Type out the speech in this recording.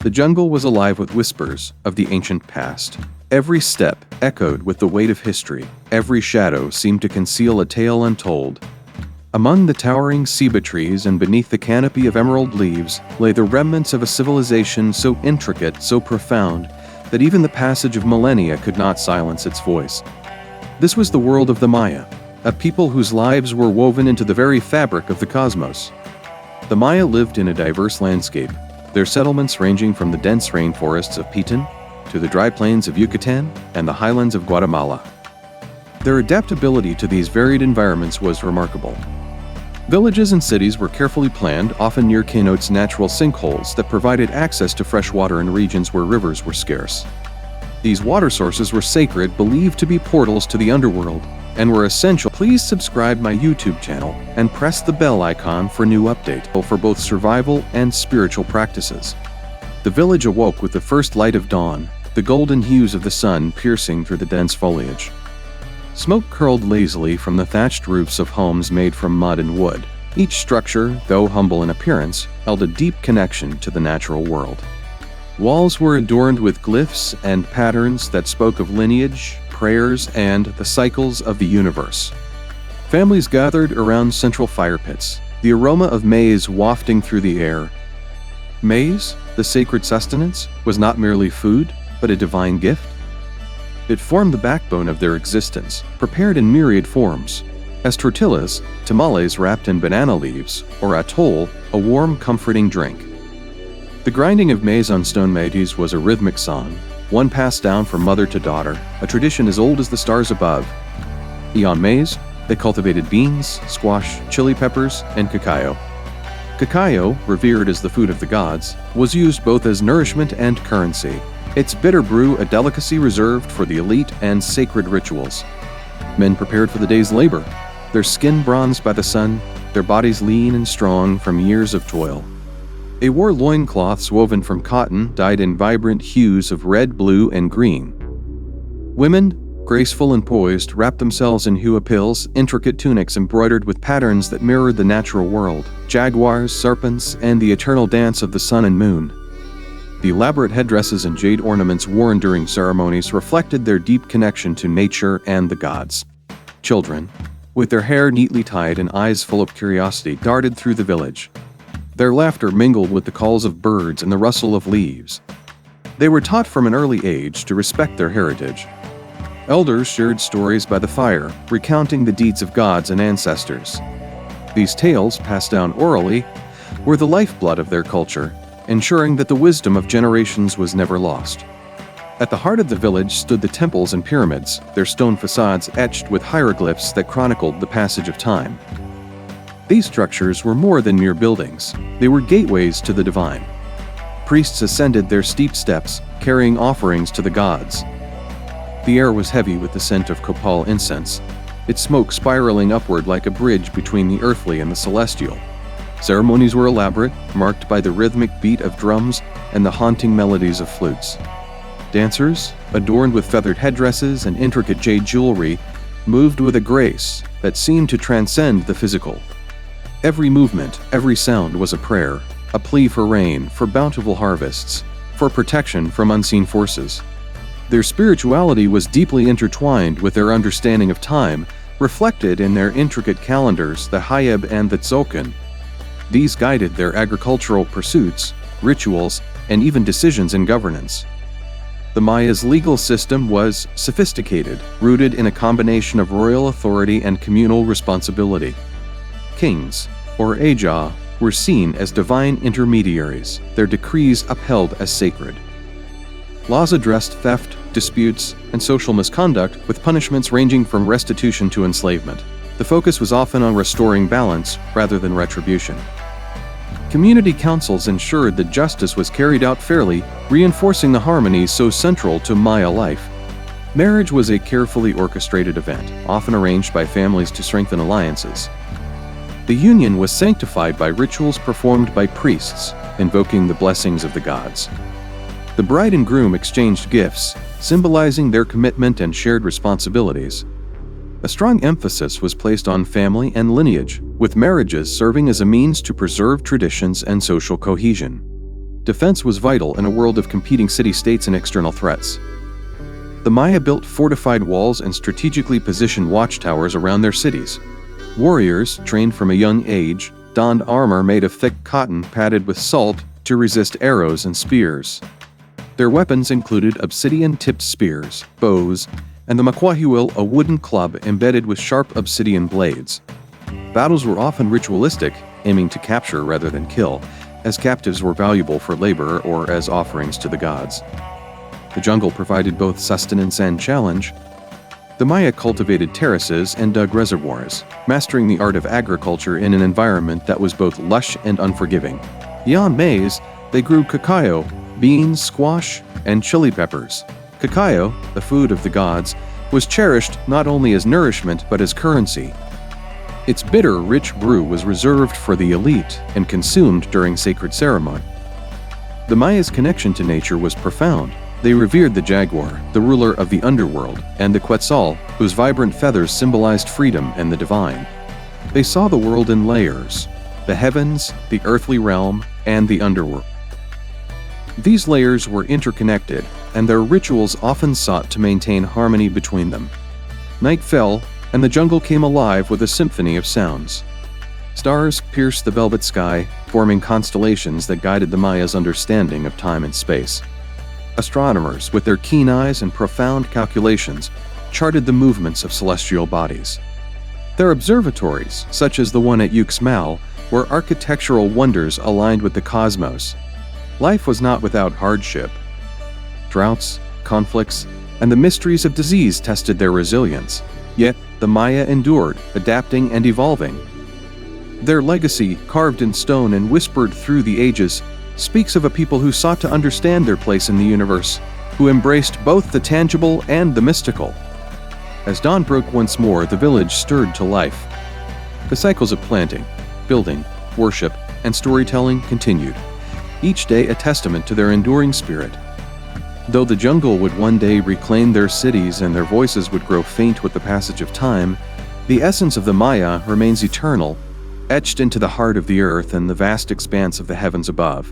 The jungle was alive with whispers of the ancient past. Every step echoed with the weight of history. Every shadow seemed to conceal a tale untold. Among the towering ceiba trees and beneath the canopy of emerald leaves lay the remnants of a civilization so intricate, so profound, that even the passage of millennia could not silence its voice. This was the world of the Maya, a people whose lives were woven into the very fabric of the cosmos. The Maya lived in a diverse landscape, their settlements ranging from the dense rainforests of Piton to the dry plains of Yucatan and the highlands of Guatemala. Their adaptability to these varied environments was remarkable. Villages and cities were carefully planned, often near cenotes, natural sinkholes that provided access to fresh water in regions where rivers were scarce. These water sources were sacred, believed to be portals to the underworld, and were essential. Please subscribe my YouTube channel and press the bell icon for new updates for both survival and spiritual practices. The village awoke with the first light of dawn, the golden hues of the sun piercing through the dense foliage. Smoke curled lazily from the thatched roofs of homes made from mud and wood. Each structure, though humble in appearance, held a deep connection to the natural world. Walls were adorned with glyphs and patterns that spoke of lineage, prayers, and the cycles of the universe. Families gathered around central fire pits, the aroma of maize wafting through the air. Maize, the sacred sustenance, was not merely food, but a divine gift. It formed the backbone of their existence, prepared in myriad forms. As tortillas, tamales wrapped in banana leaves, or atole, a warm, comforting drink. The grinding of maize on stone metis was a rhythmic song, one passed down from mother to daughter, a tradition as old as the stars above. Beyond maize, they cultivated beans, squash, chili peppers, and cacao. Cacao, revered as the food of the gods, was used both as nourishment and currency. Its bitter brew a delicacy reserved for the elite and sacred rituals. Men prepared for the day's labor, their skin bronzed by the sun, their bodies lean and strong from years of toil. They wore loincloths woven from cotton dyed in vibrant hues of red, blue, and green. Women, graceful and poised, wrapped themselves in huapils, intricate tunics embroidered with patterns that mirrored the natural world, jaguars, serpents, and the eternal dance of the sun and moon. The elaborate headdresses and jade ornaments worn during ceremonies reflected their deep connection to nature and the gods. Children, with their hair neatly tied and eyes full of curiosity, darted through the village. Their laughter mingled with the calls of birds and the rustle of leaves. They were taught from an early age to respect their heritage. Elders shared stories by the fire, recounting the deeds of gods and ancestors. These tales, passed down orally, were the lifeblood of their culture, ensuring that the wisdom of generations was never lost. At the heart of the village stood the temples and pyramids, their stone facades etched with hieroglyphs that chronicled the passage of time. These structures were more than mere buildings. They were gateways to the divine. Priests ascended their steep steps, carrying offerings to the gods. The air was heavy with the scent of copal incense, its smoke spiraling upward like a bridge between the earthly and the celestial. Ceremonies were elaborate, marked by the rhythmic beat of drums and the haunting melodies of flutes. Dancers, adorned with feathered headdresses and intricate jade jewelry, moved with a grace that seemed to transcend the physical. Every movement, every sound was a prayer, a plea for rain, for bountiful harvests, for protection from unseen forces. Their spirituality was deeply intertwined with their understanding of time, reflected in their intricate calendars, the Hayeb and the Tzolk'in. These guided their agricultural pursuits, rituals, and even decisions in governance. The Maya's legal system was sophisticated, rooted in a combination of royal authority and communal responsibility. Kings, or Ajah, were seen as divine intermediaries, their decrees upheld as sacred. Laws addressed theft, disputes, and social misconduct, with punishments ranging from restitution to enslavement. The focus was often on restoring balance rather than retribution. Community councils ensured that justice was carried out fairly, reinforcing the harmonies so central to Maya life. Marriage was a carefully orchestrated event, often arranged by families to strengthen alliances. The union was sanctified by rituals performed by priests, invoking the blessings of the gods. The bride and groom exchanged gifts, symbolizing their commitment and shared responsibilities. A strong emphasis was placed on family and lineage, with marriages serving as a means to preserve traditions and social cohesion. Defense was vital in a world of competing city-states and external threats. The Maya built fortified walls and strategically positioned watchtowers around their cities. Warriors, trained from a young age, donned armor made of thick cotton padded with salt to resist arrows and spears. Their weapons included obsidian-tipped spears, bows, and the makwahewil, a wooden club embedded with sharp obsidian blades. Battles were often ritualistic, aiming to capture rather than kill, as captives were valuable for labor or as offerings to the gods. The jungle provided both sustenance and challenge. The Maya cultivated terraces and dug reservoirs, mastering the art of agriculture in an environment that was both lush and unforgiving. Beyond maize, they grew cacao, beans, squash, and chili peppers. Cacao, the food of the gods, was cherished not only as nourishment but as currency. Its bitter, rich brew was reserved for the elite and consumed during sacred ceremony. The Maya's connection to nature was profound. They revered the jaguar, the ruler of the underworld, and the quetzal, whose vibrant feathers symbolized freedom and the divine. They saw the world in layers: the heavens, the earthly realm, and the underworld. These layers were interconnected, and their rituals often sought to maintain harmony between them. Night fell, and the jungle came alive with a symphony of sounds. Stars pierced the velvet sky, forming constellations that guided the Maya's understanding of time and space. Astronomers, with their keen eyes and profound calculations, charted the movements of celestial bodies. Their observatories, such as the one at Uxmal, were architectural wonders aligned with the cosmos. Life was not without hardship. Droughts, conflicts, and the mysteries of disease tested their resilience. Yet, the Maya endured, adapting and evolving. Their legacy, carved in stone and whispered through the ages, speaks of a people who sought to understand their place in the universe, who embraced both the tangible and the mystical. As dawn broke once more, the village stirred to life. The cycles of planting, building, worship, and storytelling continued, each day a testament to their enduring spirit. Though the jungle would one day reclaim their cities and their voices would grow faint with the passage of time, the essence of the Maya remains eternal, etched into the heart of the earth and the vast expanse of the heavens above.